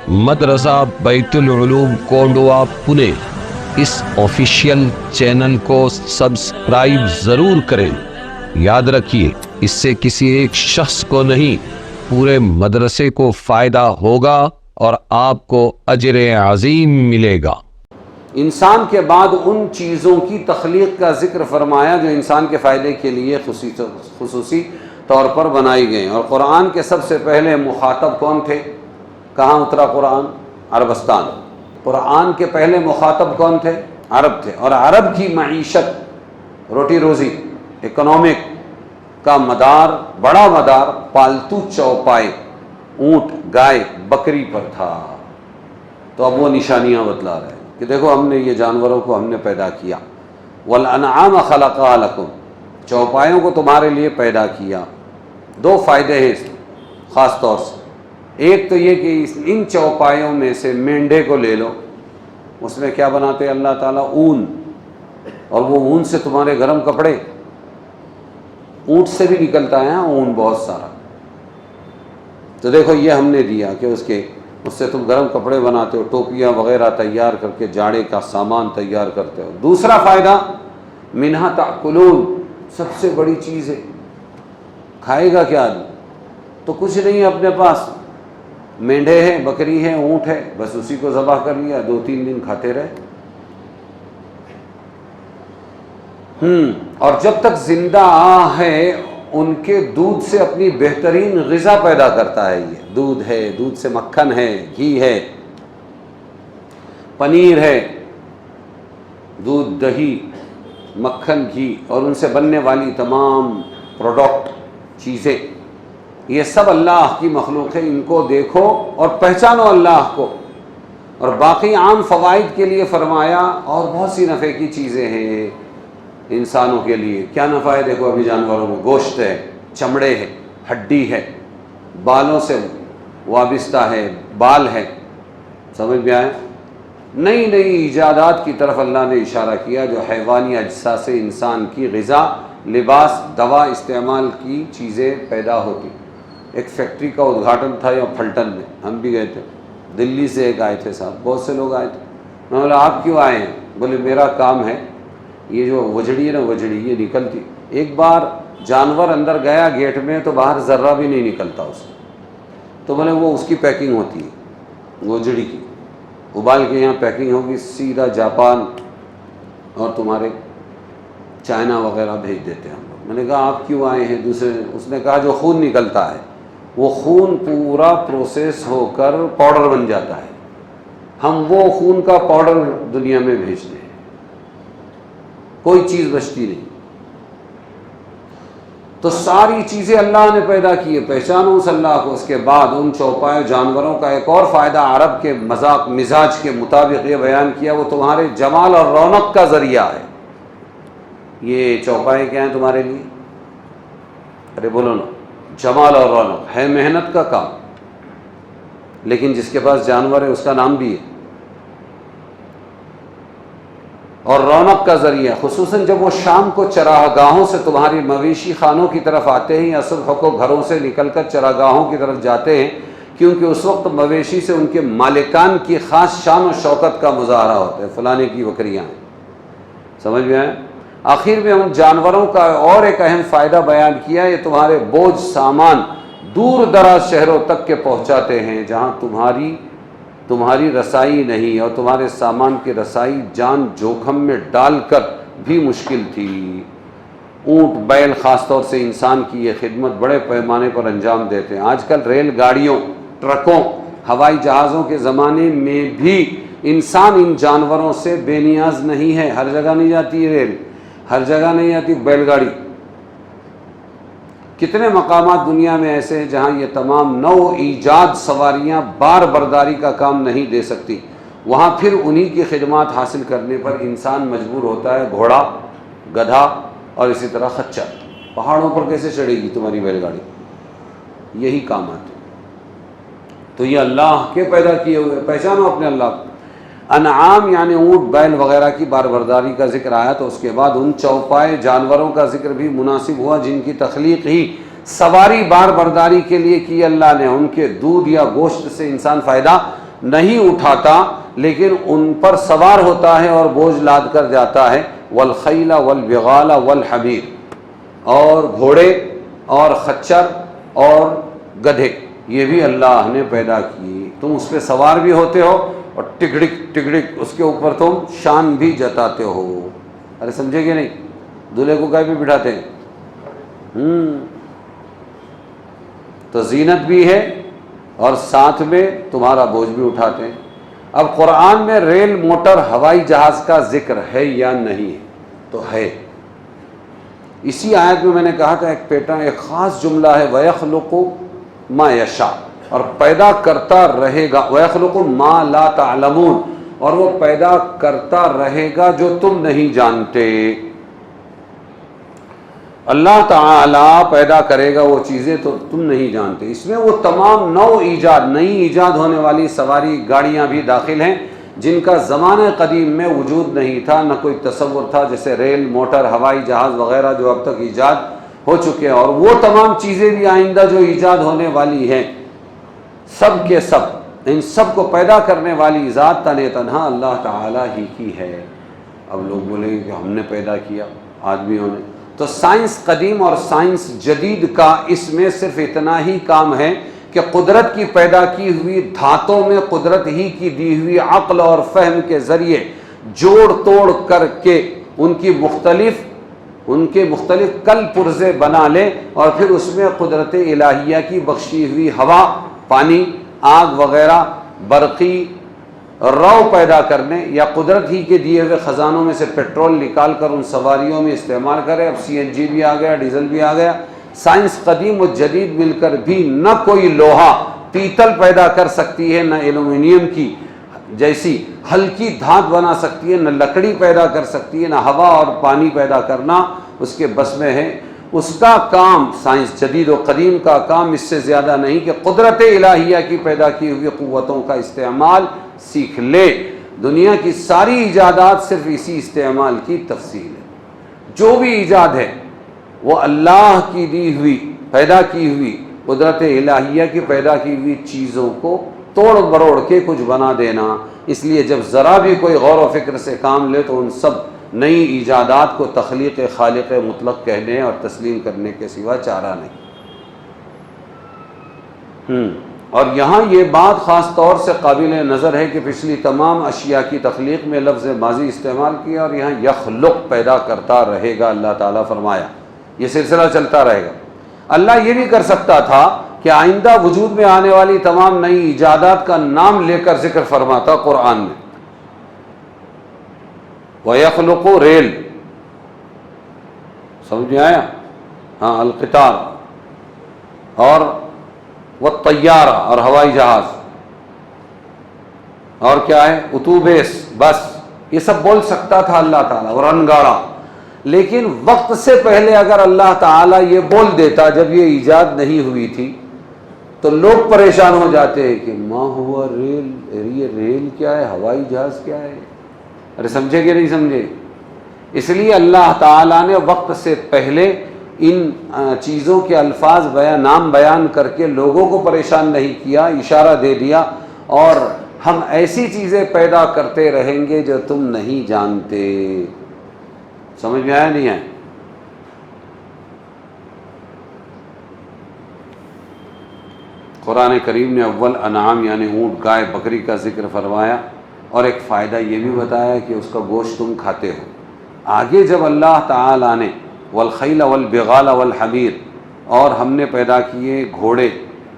مدرسہ بیت العلوم کونڈوا پونے اس official channel کو سبسکرائب ضرور کریں۔ یاد رکھیے، اس سے کسی ایک شخص کو نہیں، پورے مدرسے کو فائدہ ہوگا اور آپ کو اجر عظیم ملے گا۔ انسان کے بعد ان چیزوں کی تخلیق کا ذکر فرمایا جو انسان کے فائدے کے لیے خصوصی طور پر بنائی گئیں، اور قرآن کے سب سے پہلے مخاطب کون تھے؟ کہاں اترا قرآن؟ عربستان۔ قرآن کے پہلے مخاطب کون تھے؟ عرب تھے، اور عرب کی معیشت، روٹی روزی، اکنامک کا مدار، بڑا مدار پالتو چوپائے، اونٹ، گائے، بکری پر تھا۔ تو اب وہ نشانیاں بتلا رہے ہیں کہ دیکھو ہم نے یہ جانوروں کو ہم نے پیدا کیا۔ وَالْأَنْعَامَ خَلَقَهَا لَكُمْ، چوپایوں کو تمہارے لیے پیدا کیا۔ دو فائدے ہیں اس خاص طور سے، ایک تو یہ کہ ان چوپایوں میں سے مینڈے کو لے لو، اس میں کیا بناتے اللہ تعالیٰ؟ اون، اور وہ اون سے تمہارے گرم کپڑے، اونٹ سے بھی نکلتا ہے اون بہت سارا، تو دیکھو یہ ہم نے دیا کہ اس سے تم گرم کپڑے بناتے ہو، ٹوپیاں وغیرہ تیار کر کے جاڑے کا سامان تیار کرتے ہو۔ دوسرا فائدہ منہا تاکلون، سب سے بڑی چیز ہے، کھائے گا کیا آدمی؟ تو کچھ نہیں ہے اپنے پاس، مینڈے ہیں، بکری ہے، اونٹ ہے، بس اسی کو ذبح کر لیا، 2-3 دن کھاتے رہے۔ اور جب تک زندہ ہے ان کے دودھ سے اپنی بہترین غذا پیدا کرتا ہے۔ یہ دودھ ہے، دودھ سے مکھن ہے، گھی ہے، پنیر ہے، دودھ، دہی، مکھن، گھی، اور ان سے بننے والی تمام پروڈکٹ، چیزیں، یہ سب اللہ کی مخلوق ہے۔ ان کو دیکھو اور پہچانو اللہ کو، اور باقی عام فوائد کے لیے فرمایا اور بہت سی نفع کی چیزیں ہیں انسانوں کے لیے۔ کیا نفع ہے؟ دیکھو ابھی جانوروں میں گوشت ہے، چمڑے ہے، ہڈی ہے، بالوں سے وابستہ ہے، بال ہے، سمجھ میں آئے؟ نئی نئی ایجادات کی طرف اللہ نے اشارہ کیا جو حیوانی اجزاء سے انسان کی غذا، لباس، دوا استعمال کی چیزیں پیدا ہوتی۔ ایک فیکٹری کا ادگھاٹن تھا یہاں پھلٹن میں، ہم بھی گئے تھے، دلی سے ایک آئے تھے صاحب، بہت سے لوگ آئے تھے۔ میں بولا آپ کیوں آئے ہیں؟ بولے میرا کام ہے، یہ جو وجڑی ہے نا، وجڑی یہ نکلتی، ایک بار جانور اندر گیا گیٹ میں تو باہر ذرہ بھی نہیں نکلتا اس کو، تو بولے وہ اس کی پیکنگ ہوتی ہے، وجڑی کی، ابال کے یہاں پیکنگ ہوگی، سیدھا جاپان اور تمہارے چائنا وغیرہ بھیج دیتے ہیں ہم لوگ۔ میں نے کہا آپ کیوں آئے ہیں؟ دوسرے اس نے کہا جو خون نکلتا ہے وہ خون پورا پروسیس ہو کر پاؤڈر بن جاتا ہے، ہم وہ خون کا پاؤڈر دنیا میں بھیجتے ہیں، کوئی چیز بچتی نہیں۔ تو ساری چیزیں اللہ نے پیدا کی ہے، پہچانو اس اللہ کو۔ اس کے بعد ان چوپائے جانوروں کا ایک اور فائدہ عرب کے مزاج کے مطابق یہ بیان کیا، وہ تمہارے جمال اور رونق کا ذریعہ ہے۔ یہ چوپائے کیا ہیں تمہارے لیے؟ ارے بولو نا، جمال اور رونق ہے، محنت کا کام، لیکن جس کے پاس جانور ہے اس کا نام بھی ہے، اور رونق کا ذریعہ، خصوصاً جب وہ شام کو چراگاہوں سے تمہاری مویشی خانوں کی طرف آتے ہیں، یا صبح کو گھروں سے نکل کر چراگاہوں کی طرف جاتے ہیں، کیونکہ اس وقت مویشی سے ان کے مالکان کی خاص شان و شوکت کا مظاہرہ ہوتا ہے، فلانے کی بکریاں ہیں، سمجھ میں آئے؟ آخر میں ان جانوروں کا اور ایک اہم فائدہ بیان کیا، یہ تمہارے بوجھ سامان دور دراز شہروں تک کے پہنچاتے ہیں جہاں تمہاری رسائی نہیں، اور تمہارے سامان کی رسائی جان جوخم میں ڈال کر بھی مشکل تھی۔ اونٹ، بیل خاص طور سے انسان کی یہ خدمت بڑے پیمانے پر انجام دیتے ہیں۔ آج کل ریل گاڑیوں، ٹرکوں، ہوائی جہازوں کے زمانے میں بھی انسان ان جانوروں سے بے نیاز نہیں ہے۔ ہر جگہ نہیں جاتی ریل، ہر جگہ نہیں جاتی بیل گاڑی۔ کتنے مقامات دنیا میں ایسے ہیں جہاں یہ تمام نو ایجاد سواریاں بار برداری کا کام نہیں دے سکتی، وہاں پھر انہی کی خدمات حاصل کرنے پر انسان مجبور ہوتا ہے گھوڑا، گدھا اور اسی طرح خچر۔ پہاڑوں پر کیسے چڑھے گی تمہاری بیل گاڑی؟ یہی کام آتے۔ تو یہ اللہ کے پیدا کیے ہوئے، پہچانو اپنے اللہ کو۔ انعام یعنی اونٹ، بیل وغیرہ کی بار برداری کا ذکر آیا، تو اس کے بعد ان چوپائے جانوروں کا ذکر بھی مناسب ہوا جن کی تخلیق ہی سواری بار برداری کے لیے کی اللہ نے۔ ان کے دودھ یا گوشت سے انسان فائدہ نہیں اٹھاتا لیکن ان پر سوار ہوتا ہے اور بوجھ لاد کر جاتا ہے. والخیل والبغال والحمیر، اور گھوڑے اور خچر اور گدھے یہ بھی اللہ نے پیدا کیے. تم اس پہ سوار بھی ہوتے ہو اور ٹکڑک ٹکڑک اس کے اوپر تم شان بھی جتاتے ہو. ارے سمجھے کہ نہیں؟ دولہے کو کہیں بھی بٹھاتے ہیں تو زینت بھی ہے اور ساتھ میں تمہارا بوجھ بھی اٹھاتے ہیں. اب قرآن میں ریل، موٹر، ہوائی جہاز کا ذکر ہے یا نہیں ہے؟ تو ہے. اسی آیت میں نے کہا تھا ایک پیٹرن، ایک خاص جملہ ہے وَيَخْلُقُ مَا يَشَاءُ، اور پیدا کرتا رہے گا. وَيَخْلُقُ مَا لَا تَعْلَمُونَ، اور وہ پیدا کرتا رہے گا جو تم نہیں جانتے. اللہ تعالیٰ پیدا کرے گا وہ چیزیں تو تم نہیں جانتے. اس میں وہ تمام نو ایجاد، نئی ایجاد ہونے والی سواری گاڑیاں بھی داخل ہیں جن کا زمانہ قدیم میں وجود نہیں تھا، نہ کوئی تصور تھا، جیسے ریل، موٹر، ہوائی جہاز وغیرہ جو اب تک ایجاد ہو چکے ہیں. اور وہ تمام چیزیں بھی آئندہ جو ایجاد ہونے والی ہیں، سب کے سب ان سب کو پیدا کرنے والی ذات تنہا اللہ تعالیٰ ہی کی ہے. اب لوگ بولیں گے کہ ہم نے پیدا کیا آدمیوں نے، تو سائنس قدیم اور سائنس جدید کا اس میں صرف اتنا ہی کام ہے کہ قدرت کی پیدا کی ہوئی دھاتوں میں قدرت ہی کی دی ہوئی عقل اور فہم کے ذریعے جوڑ توڑ کر کے ان کے مختلف کل پرزے بنا لے، اور پھر اس میں قدرت الہیہ کی بخشی ہوئی ہوا، پانی، آگ وغیرہ، برقی رو پیدا کرنے، یا قدرت ہی کے دیے ہوئے خزانوں میں سے پیٹرول نکال کر ان سواریوں میں استعمال کرے. اب CNG بھی آ گیا، ڈیزل بھی آ گیا. سائنس قدیم و جدید مل کر بھی نہ کوئی لوہا پیتل پیدا کر سکتی ہے، نہ ایلومینیم کی جیسی ہلکی دھات بنا سکتی ہے، نہ لکڑی پیدا کر سکتی ہے، نہ ہوا اور پانی پیدا کرنا اس کے بس میں ہے. اس کا کام، سائنس جدید و قدیم کا کام اس سے زیادہ نہیں کہ قدرت الہیہ کی پیدا کی ہوئی قوتوں کا استعمال سیکھ لے. دنیا کی ساری ایجادات صرف اسی استعمال کی تفصیل ہے. جو بھی ایجاد ہے وہ اللہ کی دی ہوئی، پیدا کی ہوئی، قدرت الہیہ کی پیدا کی ہوئی چیزوں کو توڑ بروڑ کے کچھ بنا دینا. اس لیے جب ذرا بھی کوئی غور و فکر سے کام لے تو ان سب نئی ایجادات کو تخلیق خالق مطلق کہنے اور تسلیم کرنے کے سوا چارہ نہیں. اور یہاں یہ بات خاص طور سے قابل نظر ہے کہ پچھلی تمام اشیاء کی تخلیق میں لفظ ماضی استعمال کیا، اور یہاں یخلق پیدا کرتا رہے گا اللہ تعالیٰ فرمایا. یہ سلسلہ چلتا رہے گا. اللہ یہ بھی کر سکتا تھا کہ آئندہ وجود میں آنے والی تمام نئی ایجادات کا نام لے کر ذکر فرماتا قرآن میں. وَيَخْلُقُ ریل، سمجھ میں آیا؟ ہاں، القطار، اور والطیارہ، اور ہوائی جہاز، اور کیا ہے، اتوبیس، بس. یہ سب بول سکتا تھا اللہ تعالیٰ، اور رنگاڑا. لیکن وقت سے پہلے اگر اللہ تعالیٰ یہ بول دیتا جب یہ ایجاد نہیں ہوئی تھی تو لوگ پریشان ہو جاتے ہیں کہ ما ہوا ریل، یہ ریل کیا ہے، ہوائی جہاز کیا ہے. ارے سمجھے کہ نہیں سمجھے؟ اس لیے اللہ تعالیٰ نے وقت سے پہلے ان چیزوں کے الفاظ نام بیان کر کے لوگوں کو پریشان نہیں کیا، اشارہ دے دیا. اور ہم ایسی چیزیں پیدا کرتے رہیں گے جو تم نہیں جانتے. سمجھ میں آیا نہیں ہے؟ قرآن کریم نے اول انعام یعنی اونٹ، گائے، بکری کا ذکر فرمایا، اور ایک فائدہ یہ بھی بتایا کہ اس کا گوشت تم کھاتے ہو. آگے جب اللہ تعالیٰ نے والخیل والبغال والحمیر، اور ہم نے پیدا کیے گھوڑے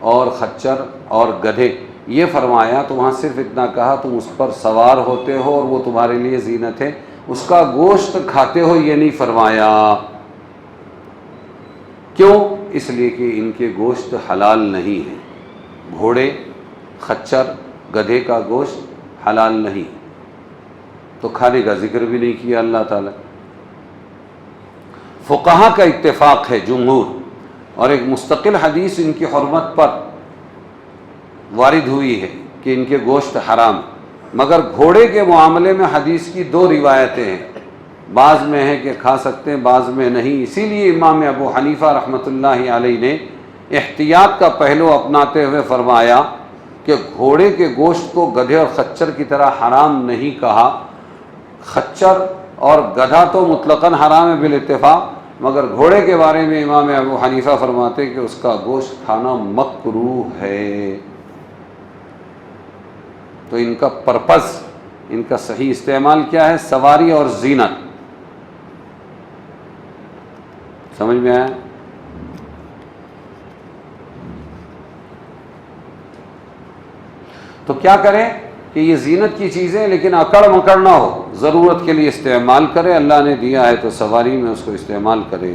اور خچر اور گدھے، یہ فرمایا تو وہاں صرف اتنا کہا تم اس پر سوار ہوتے ہو اور وہ تمہارے لیے زینت ہے، اس کا گوشت کھاتے ہو یہ نہیں فرمایا. کیوں؟ اس لیے کہ ان کے گوشت حلال نہیں ہے. گھوڑے، خچر، گدھے کا گوشت حلال نہیں، تو کھانے کا ذکر بھی نہیں کیا اللہ تعالیٰ. فقہا کا اتفاق ہے، جمہور، اور ایک مستقل حدیث ان کی حرمت پر وارد ہوئی ہے کہ ان کے گوشت حرام. مگر گھوڑے کے معاملے میں حدیث کی دو روایتیں ہیں، بعض میں ہے کہ کھا سکتے ہیں، بعض میں نہیں. اسی لیے امام ابو حنیفہ رحمۃ اللہ علیہ نے احتیاط کا پہلو اپناتے ہوئے فرمایا کہ گھوڑے کے گوشت کو گدھے اور خچر کی طرح حرام نہیں کہا. خچر اور گدھا تو مطلقاً حرام ہے بالاتفاق، مگر گھوڑے کے بارے میں امام ابو حنیفہ فرماتے کہ اس کا گوشت کھانا مکروہ ہے. تو ان کا پرپز، ان کا صحیح استعمال کیا ہے؟ سواری اور زینت. سمجھ میں آیا؟ تو کیا کریں کہ یہ زینت کی چیزیں لیکن اکڑ مکڑ نہ ہو، ضرورت کے لیے استعمال کرے. اللہ نے دیا ہے تو سواری میں اس کو استعمال کرے.